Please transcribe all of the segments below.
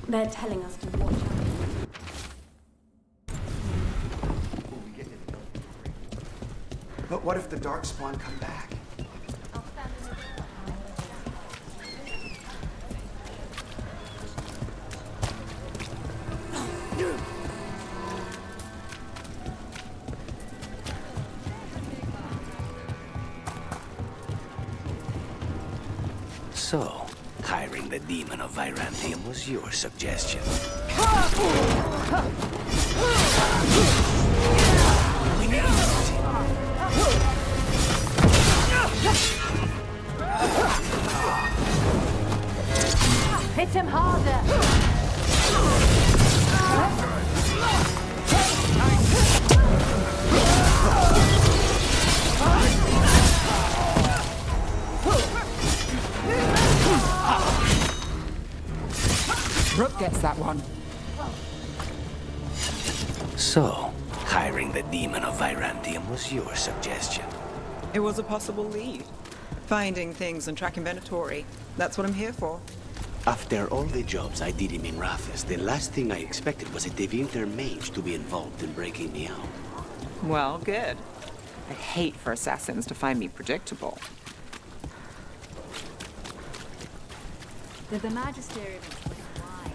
They're telling us to watch out. But what if the Darkspawn come back? So, hiring the demon of Virantium was your suggestion. We need Hit him harder! Rook gets that one. So, hiring the demon of Virantium was your suggestion. It was a possible lead. Finding things and tracking Venatori. That's what I'm here for. After all the jobs I did in Minrathis, the last thing I expected was a Devinter mage to be involved in breaking me out. Well, good. I hate for assassins to find me predictable. Did the Magisterium explain why?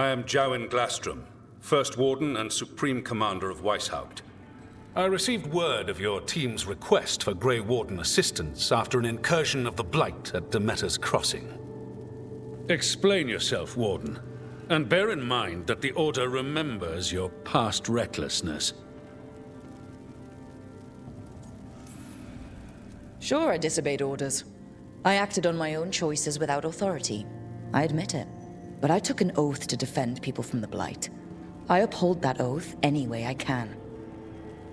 I am Jowen Glastrom, First Warden and Supreme Commander of Weishaupt. I received word of your team's request for Grey Warden assistance after an incursion of the Blight at Demeter's Crossing. Explain yourself, Warden, and bear in mind that the Order remembers your past recklessness. Sure, I disobeyed orders. I acted on my own choices without authority. I admit it. But I took an oath to defend people from the Blight. I uphold that oath any way I can.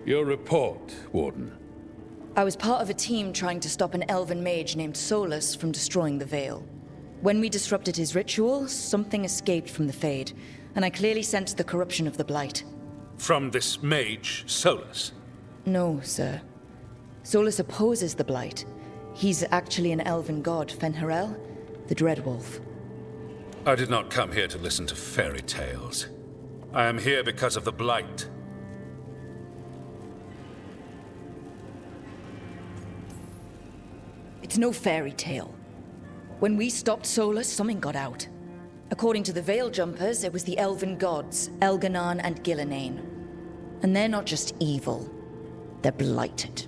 Your report, Warden. I was part of a team trying to stop an elven mage named Solus from destroying the Veil. When we disrupted his ritual, something escaped from the Fade, and I clearly sensed the corruption of the Blight. From this mage, Solus? No, sir. Solus opposes the Blight. He's actually an elven god, Fen'Harel, the Dreadwolf. I did not come here to listen to fairy tales. I am here because of the Blight. It's no fairy tale. When we stopped Solus, something got out. According to the Veil Jumpers, it was the elven gods, Elganon and Gillenane. And they're not just evil, they're blighted.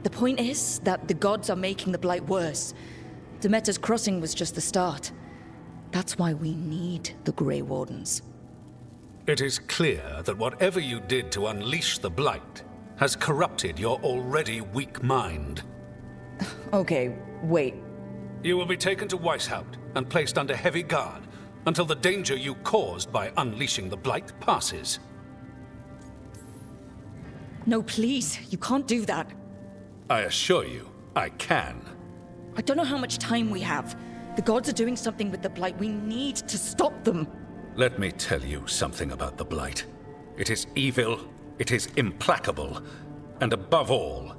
The point is that the gods are making the Blight worse. Demeter's Crossing was just the start. That's why we need the Grey Wardens. It is clear that whatever you did to unleash the Blight has corrupted your already weak mind. Okay, wait. You will be taken to Weishaupt and placed under heavy guard until the danger you caused by unleashing the Blight passes. No, please, you can't do that. I assure you, I can. I don't know how much time we have. The gods are doing something with the Blight. We need to stop them. Let me tell you something about the Blight. It is evil, it is implacable, and above all,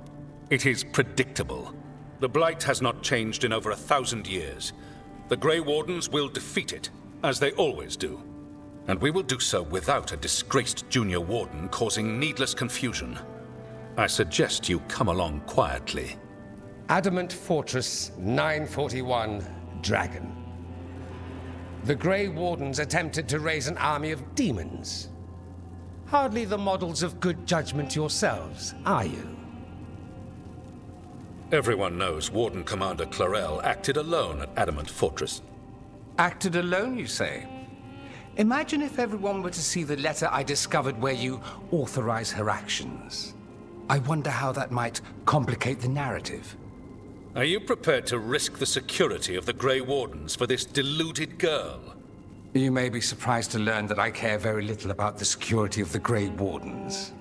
it is predictable. The Blight has not changed in over 1,000 years. The Grey Wardens will defeat it, as they always do. And we will do so without a disgraced junior warden causing needless confusion. I suggest you come along quietly. Adamant Fortress 941, Dragon. The Grey Wardens attempted to raise an army of demons. Hardly the models of good judgment yourselves, are you? Everyone knows Warden Commander Clarel acted alone at Adamant Fortress. Acted alone, you say? Imagine if everyone were to see the letter I discovered where you authorize her actions. I wonder how that might complicate the narrative. Are you prepared to risk the security of the Grey Wardens for this deluded girl? You may be surprised to learn that I care very little about the security of the Grey Wardens.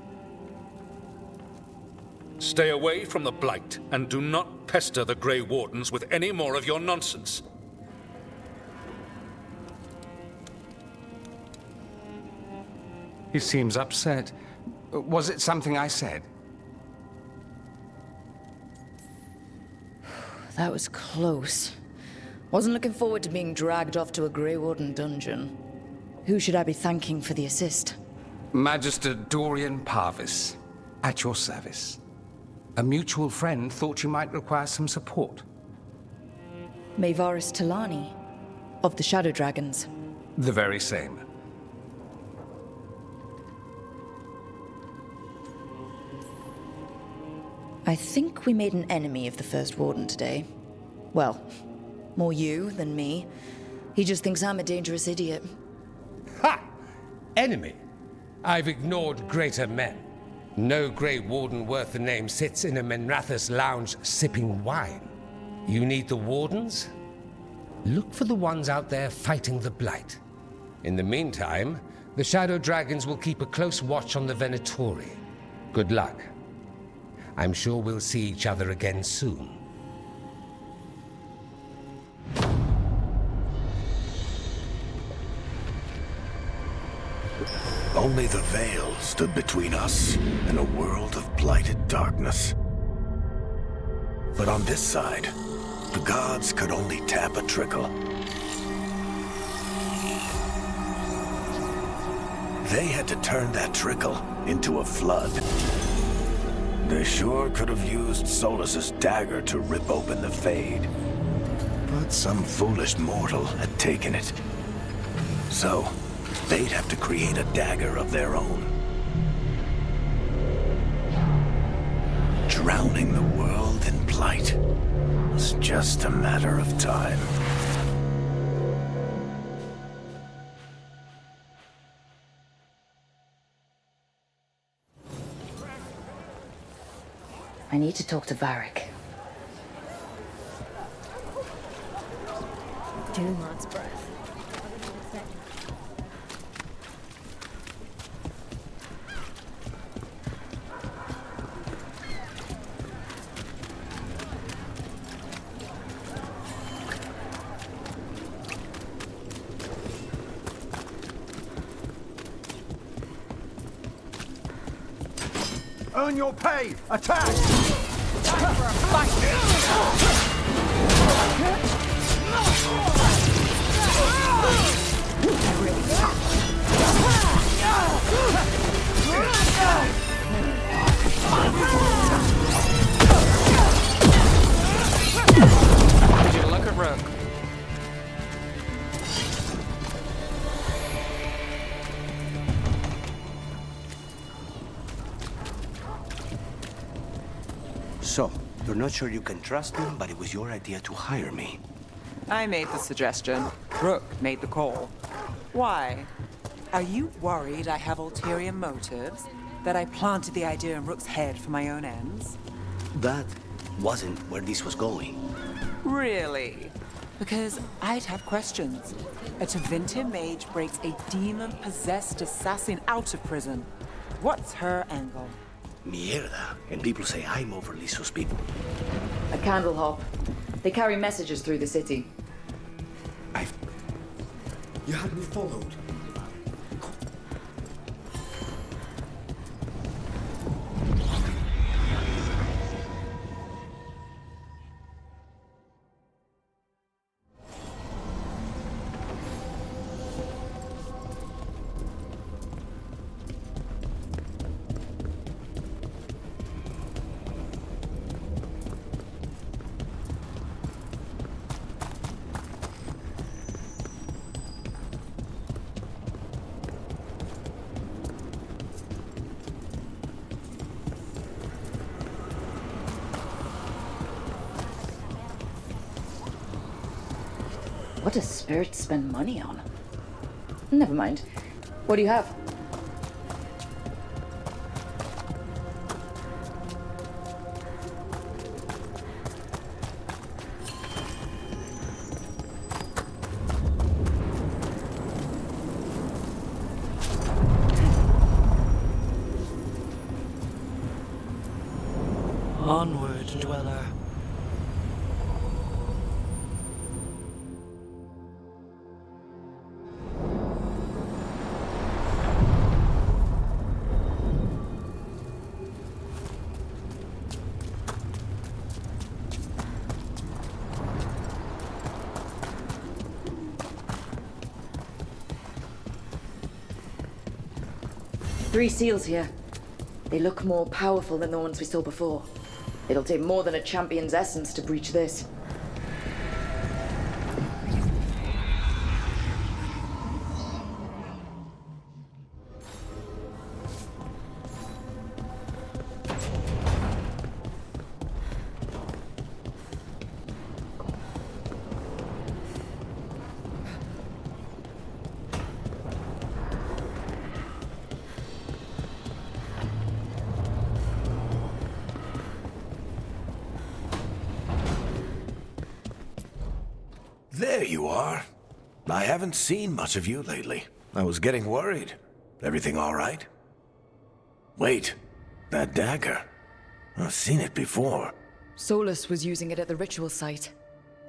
Stay away from the Blight, and do not pester the Grey Wardens with any more of your nonsense. He seems upset. Was it something I said? That was close. Wasn't looking forward to being dragged off to a Grey Warden dungeon. Who should I be thanking for the assist? Magister Dorian Parvis, at your service. A mutual friend thought you might require some support. Mayvaris Talani, of the Shadow Dragons. The very same. I think we made an enemy of the First Warden today. Well, more you than me. He just thinks I'm a dangerous idiot. Ha! Enemy? I've ignored greater men. No Grey Warden worth the name sits in a Menrathus lounge sipping wine. You need the Wardens? Look for the ones out there fighting the Blight. In the meantime, the Shadow Dragons will keep a close watch on the Venatori. Good luck. I'm sure we'll see each other again soon. Only the veil stood between us and a world of blighted darkness. But on this side, the gods could only tap a trickle. They had to turn that trickle into a flood. They sure could have used Solus's dagger to rip open the Fade. But some foolish mortal had taken it. So, they'd have to create a dagger of their own. Drowning the world in blight was just a matter of time. I need to talk to Varric. Doomrod's breath. Earn your pay! Attack! Time for a fight! Did you look at Rook? So, you're not sure you can trust him, but it was your idea to hire me. I made the suggestion. Rook made the call. Why? Are you worried I have ulterior motives? That I planted the idea in Rook's head for my own ends? That wasn't where this was going. Really? Because I'd have questions. A Tevinter mage breaks a demon-possessed assassin out of prison. What's her angle? Mierda. And people say I'm overly suspicious. A candle hop. They carry messages through the city. You had me followed. What does spirits spend money on? Never mind. What do you have? Onward, dweller. 3 seals here. They look more powerful than the ones we saw before. It'll take more than a champion's essence to breach this. There you are. I haven't seen much of you lately. I was getting worried. Everything all right? Wait, that dagger. I've seen it before. Solus was using it at the ritual site.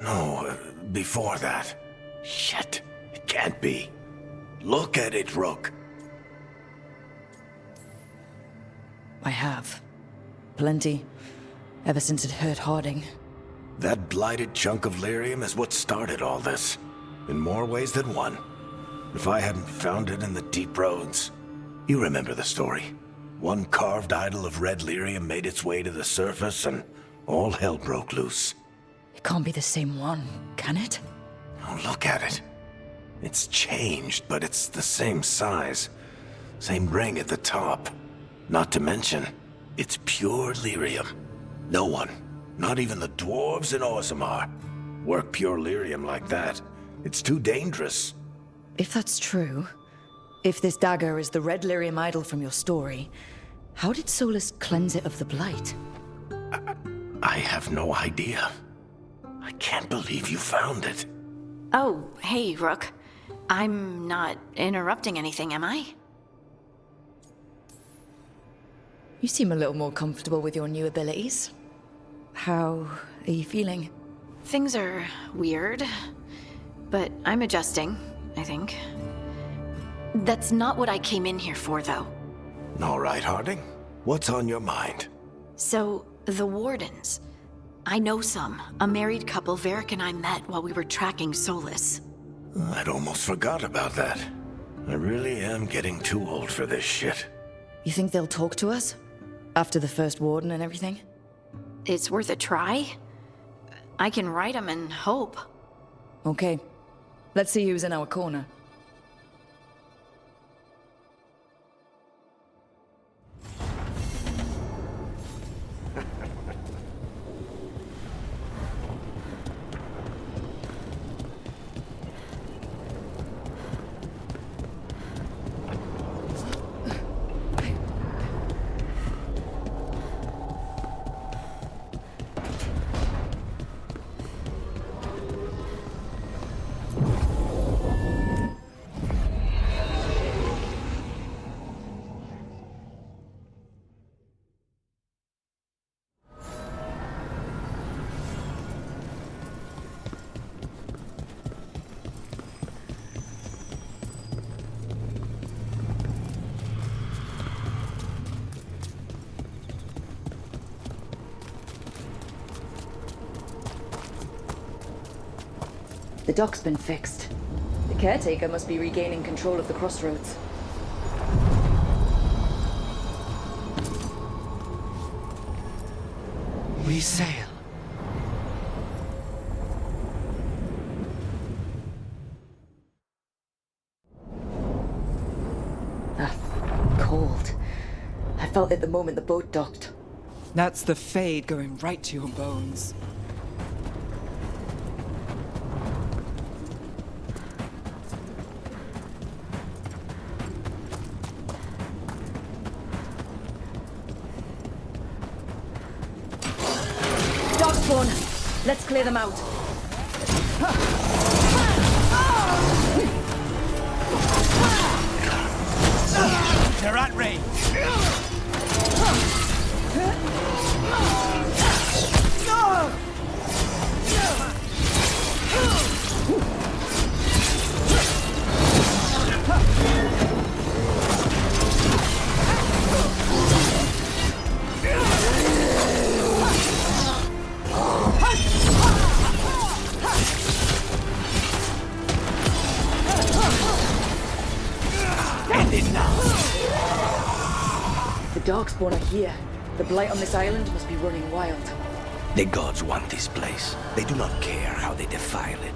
No, before that. Shit, it can't be. Look at it, Rook. I have. Plenty. Ever since it hurt Harding. That blighted chunk of lyrium is what started all this. In more ways than one. If I hadn't found it in the deep roads. You remember the story. One carved idol of red lyrium made its way to the surface and all hell broke loose. It can't be the same one, can it? Oh, look at it. It's changed, but it's the same size. Same ring at the top. Not to mention, it's pure lyrium. No one, not even the dwarves in Orzammar, work pure lyrium like that. It's too dangerous. If that's true, if this dagger is the red lyrium idol from your story, how did Solus cleanse it of the blight? I have no idea. I can't believe you found it. Oh, hey, Rook. I'm not interrupting anything, am I? You seem a little more comfortable with your new abilities. How are you feeling? Things are weird, but I'm adjusting, I think. That's not what I came in here for, though. All right, Harding. What's on your mind? So, the Wardens. I know some. A married couple Varric and I met while we were tracking Solus. I'd almost forgot about that. I really am getting too old for this shit. You think they'll talk to us? After the first warden and everything? It's worth a try. I can write them and hope. Okay. Let's see who's in our corner. The dock's been fixed. The caretaker must be regaining control of the crossroads. We sail. Cold. I felt it the moment the boat docked. That's the Fade going right to your bones. Let's clear them out. They're at range. End it now. Darkspawn are here. The blight on this island must be running wild. The gods want this place. They do not care how they defile it.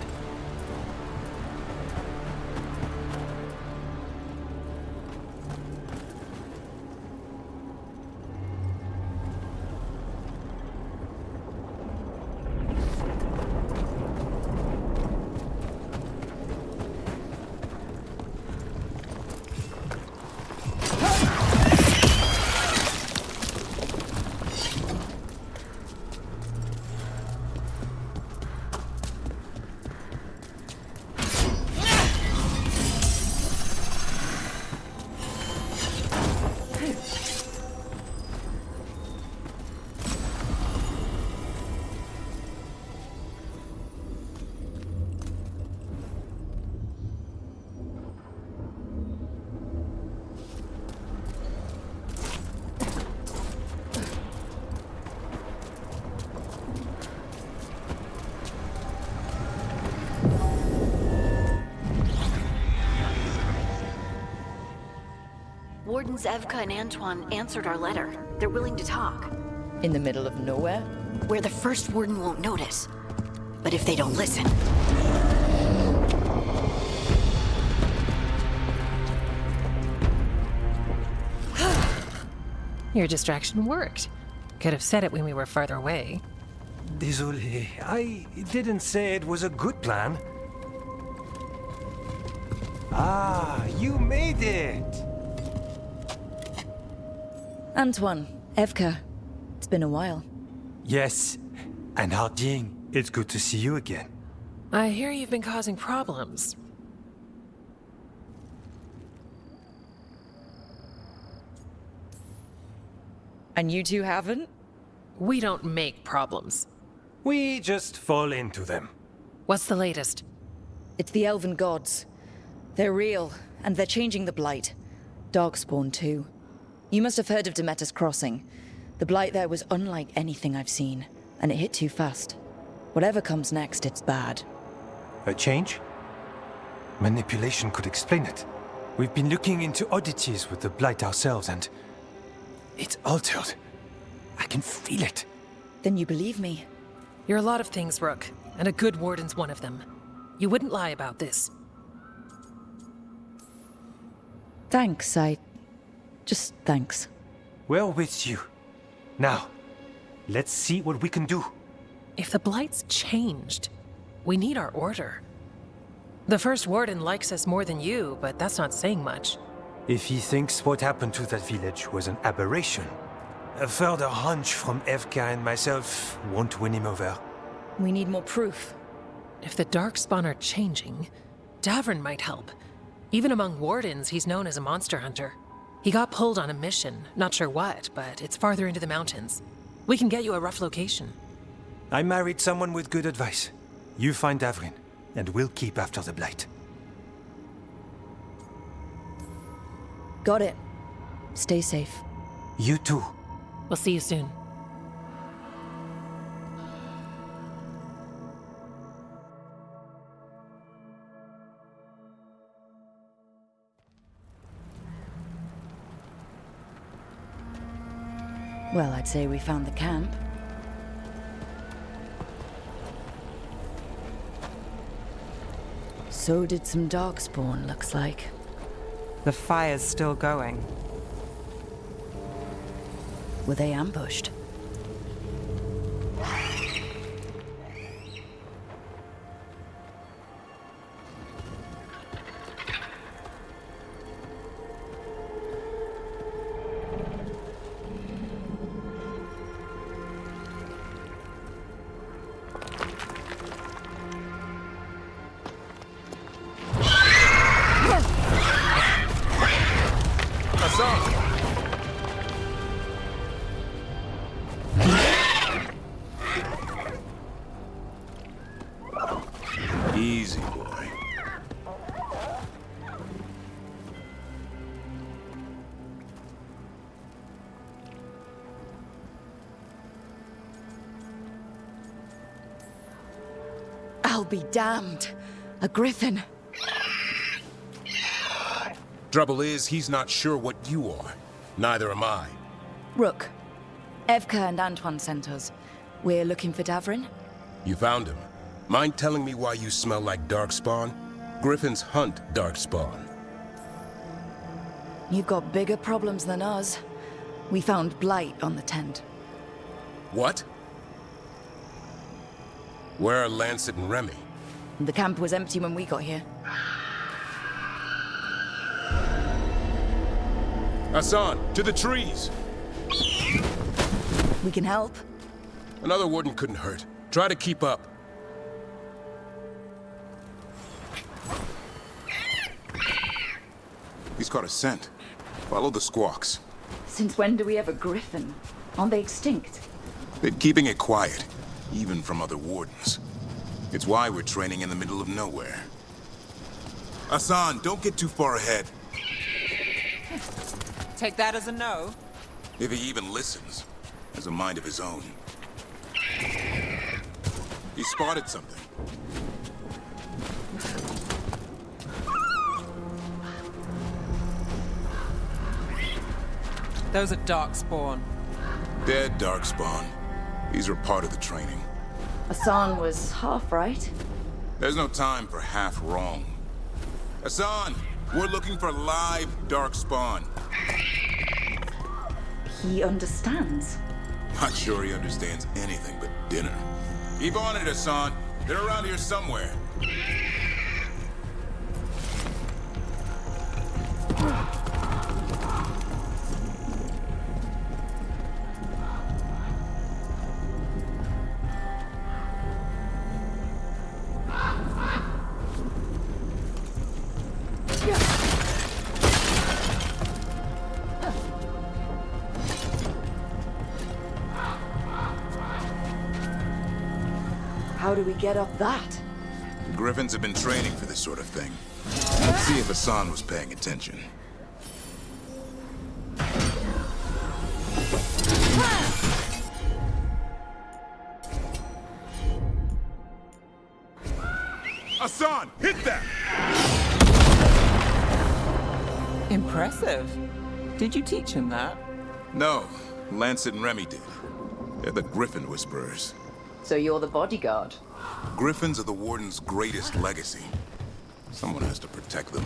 Wardens Evka and Antoine answered our letter. They're willing to talk. In the middle of nowhere? Where the first warden won't notice. But if they don't listen... Your distraction worked. Could have said it when we were farther away. Désolé, I didn't say it was a good plan. Ah, you made it! Antoine, Evka, it's been a while. Yes, and Harding, it's good to see you again. I hear you've been causing problems. And you two haven't? We don't make problems. We just fall into them. What's the latest? It's the Elven Gods. They're real, and they're changing the Blight. Darkspawn, too. You must have heard of Demeter's Crossing. The Blight there was unlike anything I've seen, and it hit too fast. Whatever comes next, it's bad. A change? Manipulation could explain it. We've been looking into oddities with the Blight ourselves, and... it's altered. I can feel it. Then you believe me? You're a lot of things, Rook, and a good warden's one of them. You wouldn't lie about this. Thanks, just thanks. We're with you. Now, let's see what we can do. If the Blight's changed, we need our order. The first warden likes us more than you, but that's not saying much. If he thinks what happened to that village was an aberration, a further hunch from Evka and myself won't win him over. We need more proof. If the Darkspawn are changing, Davrin might help. Even among wardens, he's known as a monster hunter. He got pulled on a mission, not sure what, but it's farther into the mountains. We can get you a rough location. I married someone with good advice. You find Davrin, and we'll keep after the Blight. Got it. Stay safe. You too. We'll see you soon. Well, I'd say we found the camp. So did some Darkspawn, looks like. The fire's still going. Were they ambushed? Easy, boy. I'll be damned. A griffin. Trouble is, he's not sure what you are. Neither am I. Rook, Evka and Antoine sent us. We're looking for Davrin. You found him. Mind telling me why you smell like Darkspawn? Griffins hunt Darkspawn. You've got bigger problems than us. We found blight on the tent. What? Where are Lancet and Remy? The camp was empty when we got here. Hassan, to the trees! We can help. Another warden couldn't hurt. Try to keep up. He's caught a scent. Follow the squawks. Since when do we have a griffin? Aren't they extinct? Been keeping it quiet, even from other wardens. It's why we're training in the middle of nowhere. Hassan, don't get too far ahead. Take that as a no. If he even listens, has a mind of his own. He spotted something. Those are Darkspawn. Dead Darkspawn. These are part of the training. Hassan was half right. There's no time for half wrong. Hassan, we're looking for live Darkspawn. He understands. Not sure he understands anything but dinner. Keep on it, Hassan. They're around here somewhere. How do we get up that? The Griffins have been training for this sort of thing. Let's see if Hassan was paying attention. Hassan, hit that! Impressive. Did you teach him that? No, Lancet and Remy did. They're the Griffin Whisperers. So you're the bodyguard? Griffins are the Warden's greatest legacy. Someone has to protect them.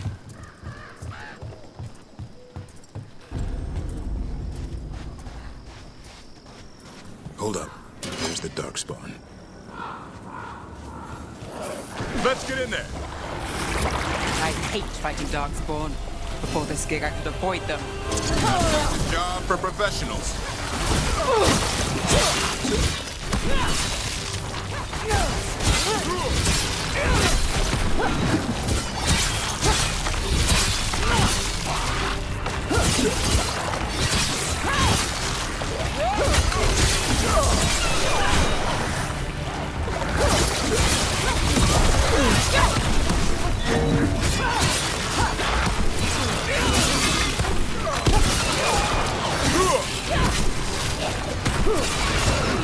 Hold up. There's the Darkspawn. Let's get in there! I hate fighting Darkspawn. Before this gig, I could avoid them. That's a job for professionals.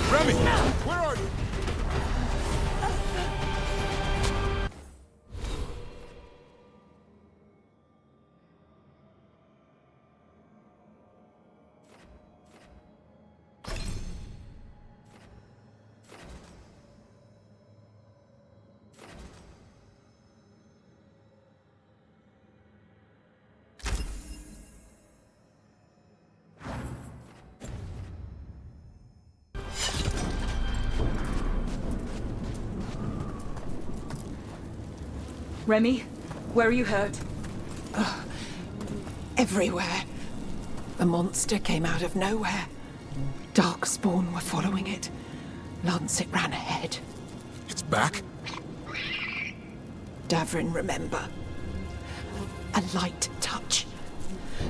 Remy, where are you? Remy, where are you hurt? Everywhere. The monster came out of nowhere. Darkspawn were following it. Lancet ran ahead. It's back? Davrin, remember. A light touch.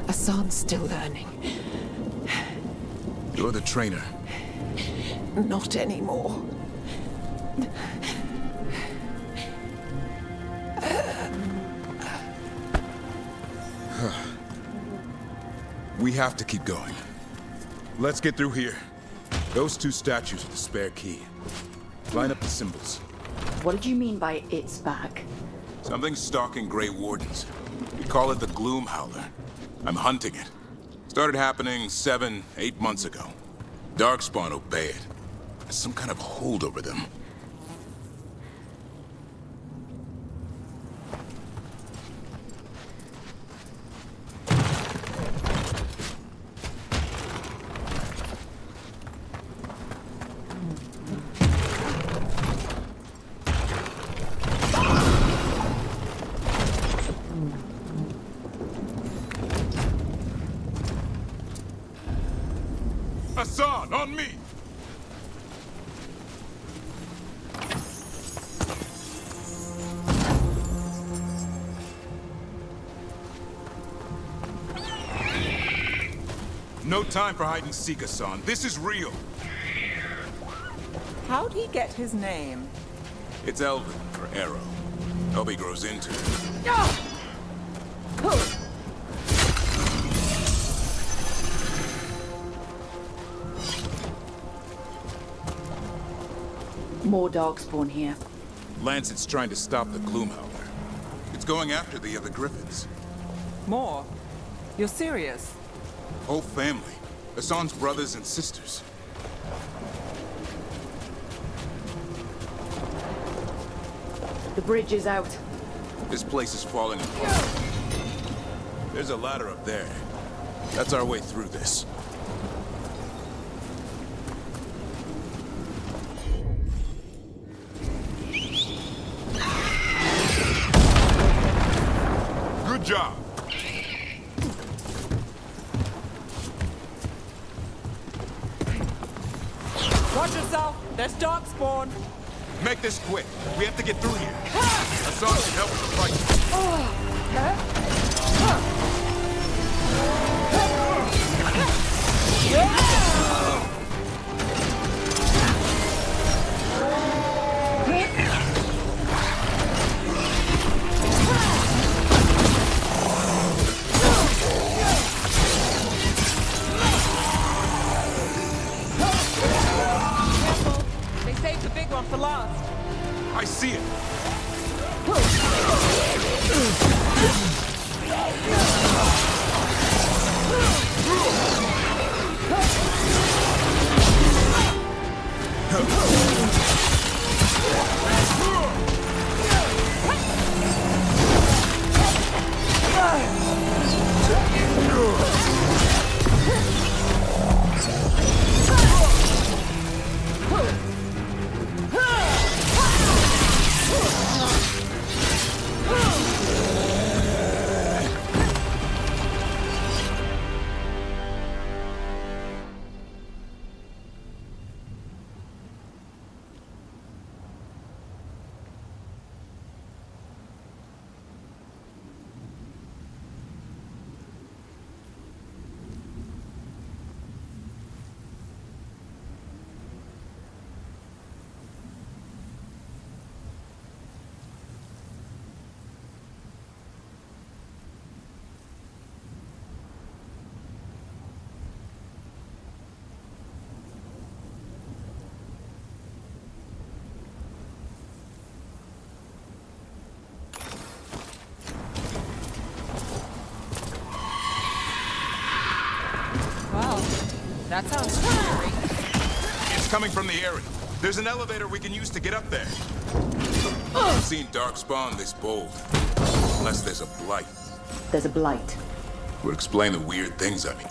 Hassan's still learning. You're the trainer. Not anymore. We have to keep going. Let's get through here. Those two statues are the spare key. Line up the symbols. What did you mean by it's back? Something's stalking Grey Wardens. We call it the Gloom Howler. I'm hunting it. Started happening 7, 8 months ago. Darkspawn obey it. There's some kind of hold over them. Hassan, on me! No time for hide and seek, Hassan. This is real. How'd he get his name? It's Elvin, or Arrow. Hope he grows into it. More Darkspawn here. Lancet's trying to stop the Gloomhowler. It's going after the other Griffins. More? You're serious? Whole family. Hassan's brothers and sisters. The bridge is out. This place is falling apart. There's a ladder up there. That's our way through this. Good job. Watch yourself! There's Darkspawn! Make this quick. We have to get through here. Hassan can help with the fight. They saved the big one for last. I see it. Wow, that sounds scary. It's coming from the area. There's an elevator we can use to get up there. I've seen Darkspawn this bold. Unless there's a blight. There's a blight. Would explain the weird things I mean.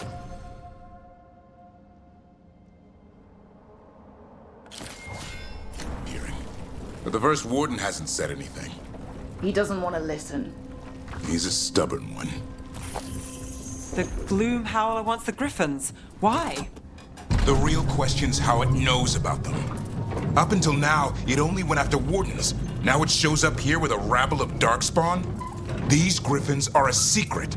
Hearing. But the first warden hasn't said anything. He doesn't want to listen. He's a stubborn one. The Gloomhowler wants the Griffins. Why? The real question's how it knows about them. Up until now, it only went after wardens. Now it shows up here with a rabble of Darkspawn? These Griffins are a secret.